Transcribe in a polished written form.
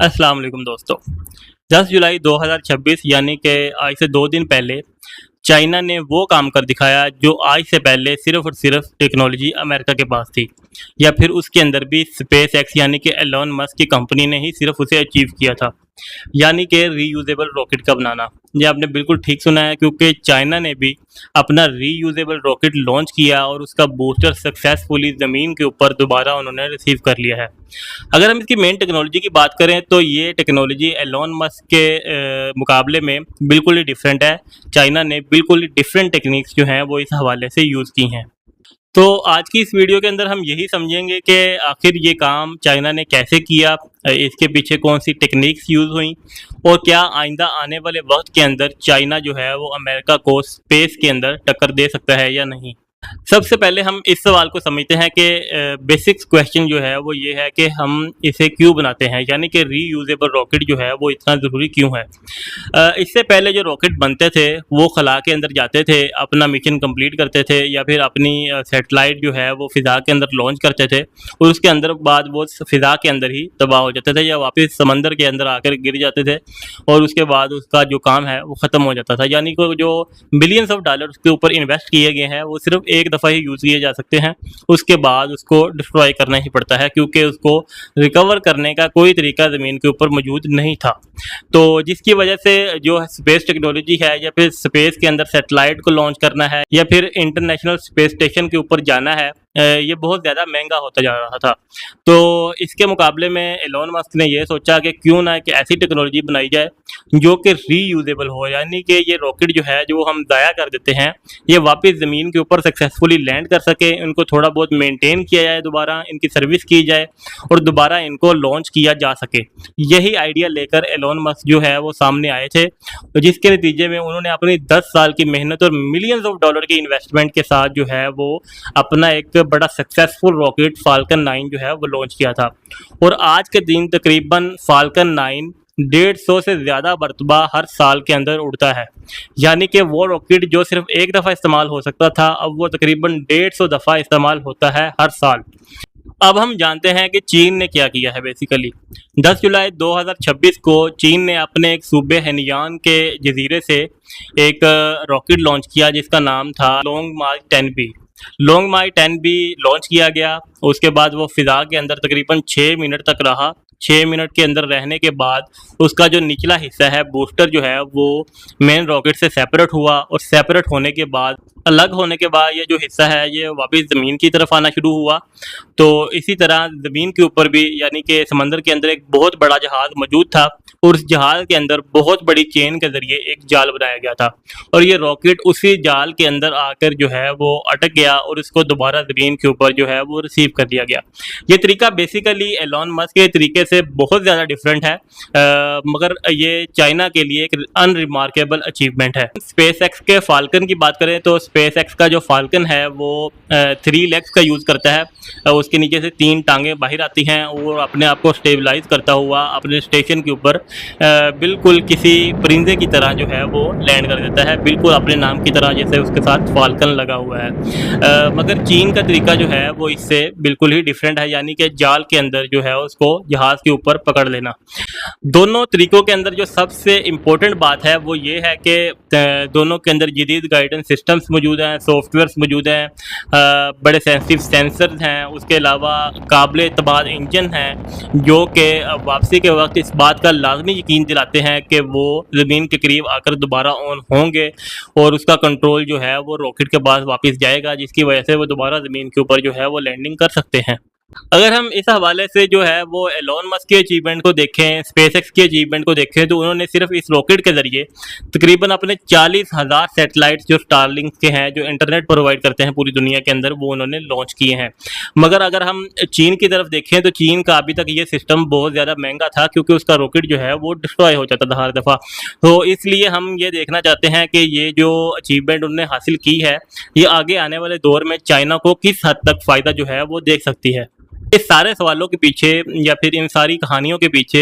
अस्सलाम वालेकुम दोस्तों। 10 जुलाई 2026 यानी कि आज से 2 दिन पहले चाइना ने वो काम कर दिखाया जो आज से पहले सिर्फ़ और सिर्फ टेक्नोलॉजी अमेरिका के पास थी, या फिर उसके अंदर भी स्पेस एक्स यानी कि एलोन मस्क की कंपनी ने ही सिर्फ उसे अचीव किया था, यानी कि रीयूजेबल रॉकेट का बनाना। ये आपने बिल्कुल ठीक सुना है, क्योंकि चाइना ने भी अपना रीयूजेबल रॉकेट लॉन्च किया और उसका बूस्टर सक्सेसफुली ज़मीन के ऊपर दोबारा उन्होंने रिसीव कर लिया है। अगर हम इसकी मेन टेक्नोलॉजी की बात करें तो ये टेक्नोलॉजी एलोन मस्क के मुकाबले में बिल्कुल ही डिफरेंट है। चाइना ने बिल्कुल ही डिफरेंट टेक्निक्स जो हैं वो इस हवाले से यूज़ की हैं। तो आज की इस वीडियो के अंदर हम यही समझेंगे कि आखिर ये काम चाइना ने कैसे किया, इसके पीछे कौन सी टेक्निक्स यूज़ हुई, और क्या आइंदा आने वाले वक्त के अंदर चाइना जो है वो अमेरिका को स्पेस के अंदर टक्कर दे सकता है या नहीं। सबसे पहले हम इस सवाल को समझते हैं कि बेसिक्स क्वेश्चन जो है वो ये है कि हम इसे क्यों बनाते हैं, यानी कि रीयूजेबल रॉकेट जो है वो इतना ज़रूरी क्यों है। इससे पहले जो रॉकेट बनते थे वो खला के अंदर जाते थे, अपना मिशन कंप्लीट करते थे, या फिर अपनी सैटेलाइट जो है वो फ़िज़ा के अंदर लॉन्च करते थे, और उसके अंदर बाद वो फ़िज़ा के अंदर ही तबाह हो जाते थे या वापस समंदर के अंदर आकर गिर जाते थे, और उसके बाद उसका जो काम है वो ख़त्म हो जाता था। यानी कि जो बिलियंस ऑफ डॉलर उसके ऊपर इन्वेस्ट किए गए हैं वो सिर्फ एक दफ़ा ही यूज़ किए जा सकते हैं, उसके बाद उसको डिस्ट्रॉय करना ही पड़ता है, क्योंकि उसको रिकवर करने का कोई तरीका ज़मीन के ऊपर मौजूद नहीं था। तो जिसकी वजह से जो स्पेस टेक्नोलॉजी है, या फिर स्पेस के अंदर सैटेलाइट को लॉन्च करना है, या फिर इंटरनेशनल स्पेस स्टेशन के ऊपर जाना है, ये बहुत ज़्यादा महंगा होता जा रहा था। तो इसके मुकाबले में एलोन मस्क ने ये सोचा कि क्यों ना एक ऐसी टेक्नोलॉजी बनाई जाए जो कि रीयूजेबल हो, यानी कि ये रॉकेट जो है जो हम ज़ाया कर देते हैं ये वापस ज़मीन के ऊपर सक्सेसफुली लैंड कर सके, इनको थोड़ा बहुत मेंटेन किया जाए, दोबारा इनकी सर्विस की जाए और दोबारा इनको लॉन्च किया जा सके। यही आइडिया लेकर एलोन मस्क जो है वो सामने आए थे, तो जिसके नतीजे में उन्होंने अपनी 10 साल की मेहनत और मिलियंस ऑफ डॉलर की इन्वेस्टमेंट के साथ जो है वो अपना एक बड़ा सक्सेसफुल रॉकेट फाल्कन 9 जो है वो लॉन्च किया था। और आज के दिन तकरीबन फाल्कन 9 150 से ज़्यादा मरतबा हर साल के अंदर उड़ता है, यानी कि वो रॉकेट जो सिर्फ एक दफ़ा इस्तेमाल हो सकता था अब वो तकरीबन 150 दफ़ा इस्तेमाल होता है हर साल। अब हम जानते हैं कि चीन ने क्या किया है। बेसिकली 10 जुलाई 2026 को चीन ने अपने एक सूबे हेनियान के जजीरे से एक रॉकेट लॉन्च किया जिसका नाम था लॉन्ग मार्च 10B। लॉन्ग मार्च 10B लॉन्च किया गया, उसके बाद वो फ़िज़ा के अंदर तकरीबन 6 मिनट तक रहा। 6 मिनट के अंदर रहने के बाद उसका जो निचला हिस्सा है बूस्टर जो है वो मेन रॉकेट से सेपरेट हुआ, और सेपरेट होने के बाद अलग होने के बाद ये जो हिस्सा है ये वापस ज़मीन की तरफ आना शुरू हुआ। तो इसी तरह ज़मीन के ऊपर भी, यानी कि समंदर के अंदर एक बहुत बड़ा जहाज़ मौजूद था, और उस जहाज़ के अंदर बहुत बड़ी चेन के ज़रिए एक जाल बनाया गया था, और ये रॉकेट उसी जाल के अंदर आकर जो है वो अटक गया और उसको दोबारा ज़मीन के ऊपर जो है वो रिसीव कर लिया गया। ये तरीका बेसिकली एलोन मस्क के तरीके से बहुत ज़्यादा डिफरेंट है, मगर ये चाइना के लिए एक अनरिमार्केबल अचीवमेंट है। स्पेस एक्स के फाल्कन की बात करें तो स्पेस एक्स का जो फाल्कन है वो 3 लेग्स का यूज़ करता है, उसके नीचे से 3 टांगें बाहर आती हैं और अपने आप को स्टेबलाइज करता हुआ अपने स्टेशन के ऊपर बिल्कुल किसी परिंदे की तरह जो है वो लैंड कर देता है, बिल्कुल अपने नाम की तरह, जैसे उसके साथ फाल्कन लगा हुआ है। मगर चीन का तरीका जो है वो इससे बिल्कुल ही डिफरेंट है, यानी कि जाल के अंदर जो है उसको जहाज़ के ऊपर पकड़ लेना। दोनों तरीक़ों के अंदर जो सबसे इम्पोर्टेंट बात है वो ये है कि दोनों के अंदर जदीद गाइडेंस सिस्टम्स मौजूद हैं, सॉफ्टवेयर्स मौजूद हैं, बड़े सेंसिटिव सेंसर्स हैं, उसके अलावा काबिल एतमाद इंजन हैं जो कि वापसी के वक्त इस बात का लाजमी यकीन दिलाते हैं कि वो ज़मीन के करीब आकर दोबारा ऑन होंगे और उसका कंट्रोल जो है वो रॉकेट के पास वापस जाएगा, जिसकी वजह से वो दोबारा ज़मीन के ऊपर जो है वो लैंडिंग कर सकते हैं। अगर हम इस हवाले से जो है वो एलोन मस्क के अचीवमेंट को देखें, स्पेस एक्स के अचीवमेंट को देखें, तो उन्होंने सिर्फ इस रॉकेट के ज़रिए तकरीबन अपने 40,000 सैटेलाइट्स जो स्टारलिंक के हैं, जो इंटरनेट प्रोवाइड करते हैं पूरी दुनिया के अंदर, वो उन्होंने लॉन्च किए हैं। मगर अगर हम चीन की तरफ देखें तो चीन का अभी तक ये सिस्टम बहुत ज़्यादा महंगा था, क्योंकि उसका रॉकेट जो है वो डिस्ट्रॉय हो जाता था हर दफ़ा। तो इसलिए हम ये देखना चाहते हैं कि ये जो अचीवमेंट उन्होंने हासिल की है ये आगे आने वाले दौर में चाइना को किस हद तक फ़ायदा जो है वो देख सकती है। इस सारे सवालों के पीछे या फिर इन सारी कहानियों के पीछे